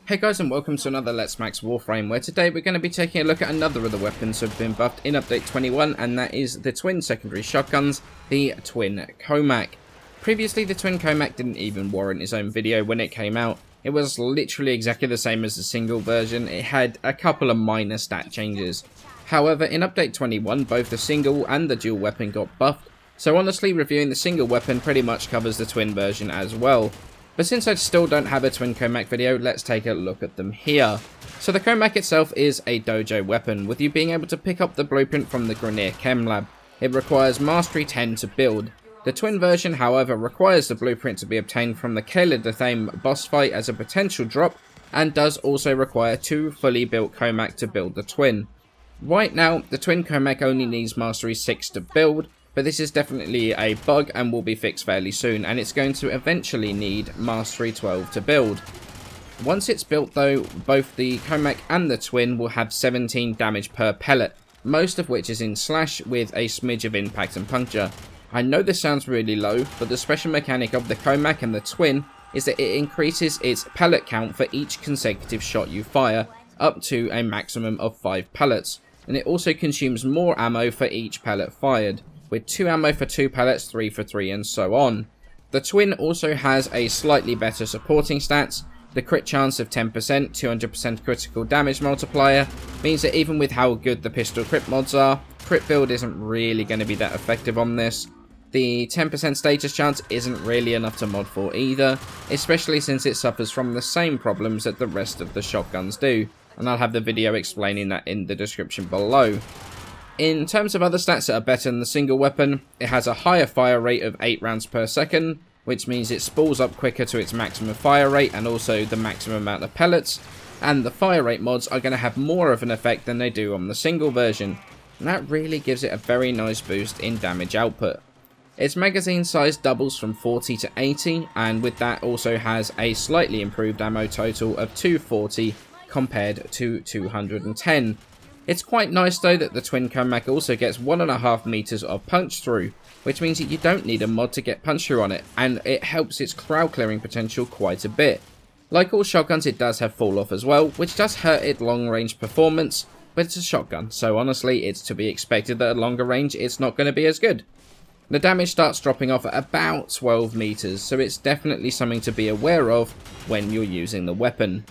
Hey guys, and welcome to another Let's Max Warframe, where today we're going to be taking a look at another of the weapons that have been buffed in update 21, and that is the twin secondary shotguns, the Twin Kohmak. Previously, the Twin Kohmak didn't even warrant its own video when it came out. It was literally exactly the same as the single version. It had a couple of minor stat changes. However, in update 21, both the single and the dual weapon got buffed, so honestly reviewing the single weapon pretty much covers the twin version as well. But since I still don't have a Twin Kohmak video, let's take a look at them here. So the Kohmak itself is a dojo weapon, with you being able to pick up the blueprint from the Grenier Chem Lab. It requires Mastery 10 to build. The twin version, however, requires the blueprint to be obtained from the Kayla de Thame boss fight as a potential drop, and does also require 2 fully built Kohmak to build the twin. Right now, the Twin Kohmak only needs Mastery 6 to build, but this is definitely a bug and will be fixed fairly soon, and it's going to eventually need Mastery 12 to build. Once it's built though, both the Kohmak and the twin will have 17 damage per pellet, most of which is in slash with a smidge of impact and puncture. I know this sounds really low, but the special mechanic of the Kohmak and the twin is that it increases its pellet count for each consecutive shot you fire, up to a maximum of 5 pellets, and it also consumes more ammo for each pellet fired, with 2 ammo for 2 pellets, 3 for 3, and so on. The twin also has a slightly better supporting stats. The crit chance of 10%, 200% critical damage multiplier, means that even with how good the pistol crit mods are, crit build isn't really going to be that effective on this. The 10% status chance isn't really enough to mod for either, especially since it suffers from the same problems that the rest of the shotguns do, and I'll have the video explaining that in the description below. In terms of other stats that are better than the single weapon, it has a higher fire rate of 8 rounds per second, which means it spools up quicker to its maximum fire rate and also the maximum amount of pellets, and the fire rate mods are going to have more of an effect than they do on the single version, and that really gives it a very nice boost in damage output. Its magazine size doubles from 40 to 80, and with that also has a slightly improved ammo total of 240 compared to 210. It's quite nice though that the Twin Kohmak also gets 1.5 meters of punch through, which means that you don't need a mod to get punch through on it, and it helps its crowd clearing potential quite a bit. Like all shotguns, it does have fall off as well, which does hurt its long range performance, but it's a shotgun, so honestly it's to be expected that at longer range it's not going to be as good. The damage starts dropping off at about 12 meters, so it's definitely something to be aware of when you're using the weapon.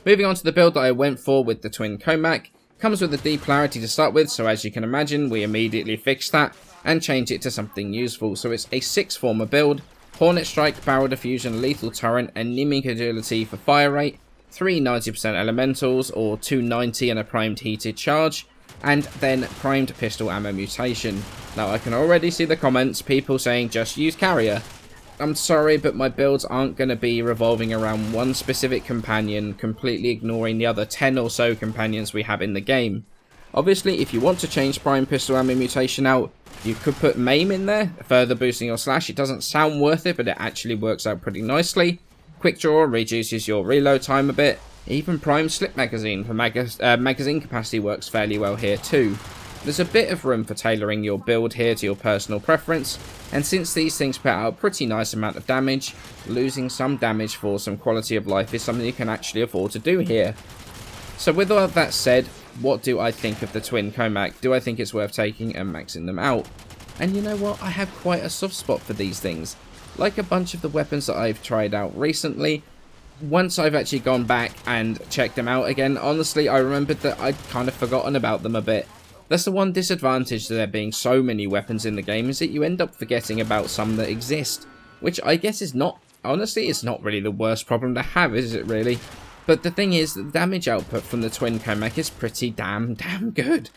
Moving on to the build that I went for with the Twin Kohmak. Comes with a deep polarity to start with, so as you can imagine we immediately fixed that and changed it to something useful. So it's a 6-former build, Hornet Strike, Barrel Diffusion, Lethal Torrent, and Anemic Agility for fire rate, 3 90% elementals or 290 and a primed heated charge, and then primed pistol ammo mutation. Now I can already see the comments, people saying just use carrier. I'm sorry, but my builds aren't going to be revolving around one specific companion, completely ignoring the other 10 or so companions we have in the game. Obviously, if you want to change Prime Pistol Ammo Mutation out, you could put Maim in there, further boosting your slash. It doesn't sound worth it, but it actually works out pretty nicely. Quick Draw reduces your reload time a bit. Even Prime Slip Magazine for magazine capacity works fairly well here too. There's a bit of room for tailoring your build here to your personal preference, and since these things put out a pretty nice amount of damage, losing some damage for some quality of life is something you can actually afford to do here. So with all of that said, what do I think of the Twin Kohmak? Do I think it's worth taking and maxing them out? And you know what, I have quite a soft spot for these things. Like a bunch of the weapons that I've tried out recently, once I've actually gone back and checked them out again, honestly I remembered that I'd kind of forgotten about them a bit. That's the one disadvantage to there being so many weapons in the game, is that you end up forgetting about some that exist. Which I guess is not, honestly, it's not really the worst problem to have, is it really? But the thing is, the damage output from the Twin Kohmak is pretty damn good.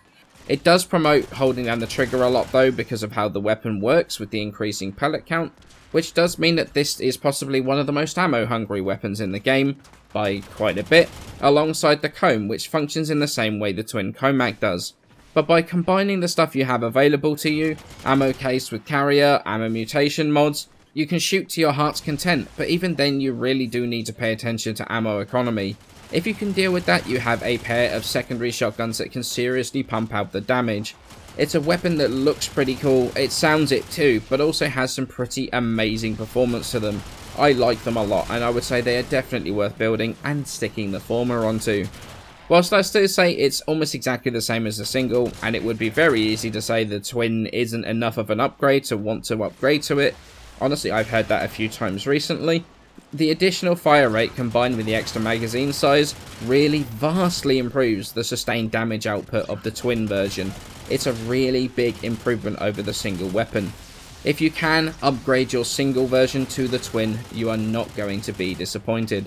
It does promote holding down the trigger a lot though, because of how the weapon works with the increasing pellet count, which does mean that this is possibly one of the most ammo hungry weapons in the game, by quite a bit, alongside the comb, which functions in the same way the Twin Kohmak does. But by combining the stuff you have available to you, ammo case with carrier, ammo mutation mods, you can shoot to your heart's content, but even then you really do need to pay attention to ammo economy. If you can deal with that, you have a pair of secondary shotguns that can seriously pump out the damage. It's a weapon that looks pretty cool, it sounds it too, but also has some pretty amazing performance to them. I like them a lot, and I would say they are definitely worth building and sticking the former onto. Whilst I still say it's almost exactly the same as the single, and it would be very easy to say the twin isn't enough of an upgrade to want to upgrade to it, honestly I've heard that a few times recently, the additional fire rate combined with the extra magazine size really vastly improves the sustained damage output of the twin version. It's a really big improvement over the single weapon. If you can upgrade your single version to the twin, you are not going to be disappointed.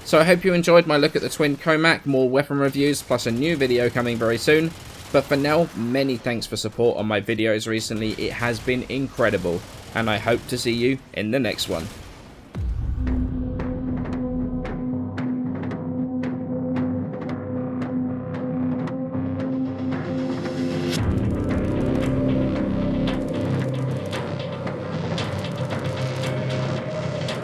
So I hope you enjoyed my look at the Twin Kohmak, more weapon reviews, plus a new video coming very soon. But for now, many thanks for support on my videos recently, it has been incredible, and I hope to see you in the next one.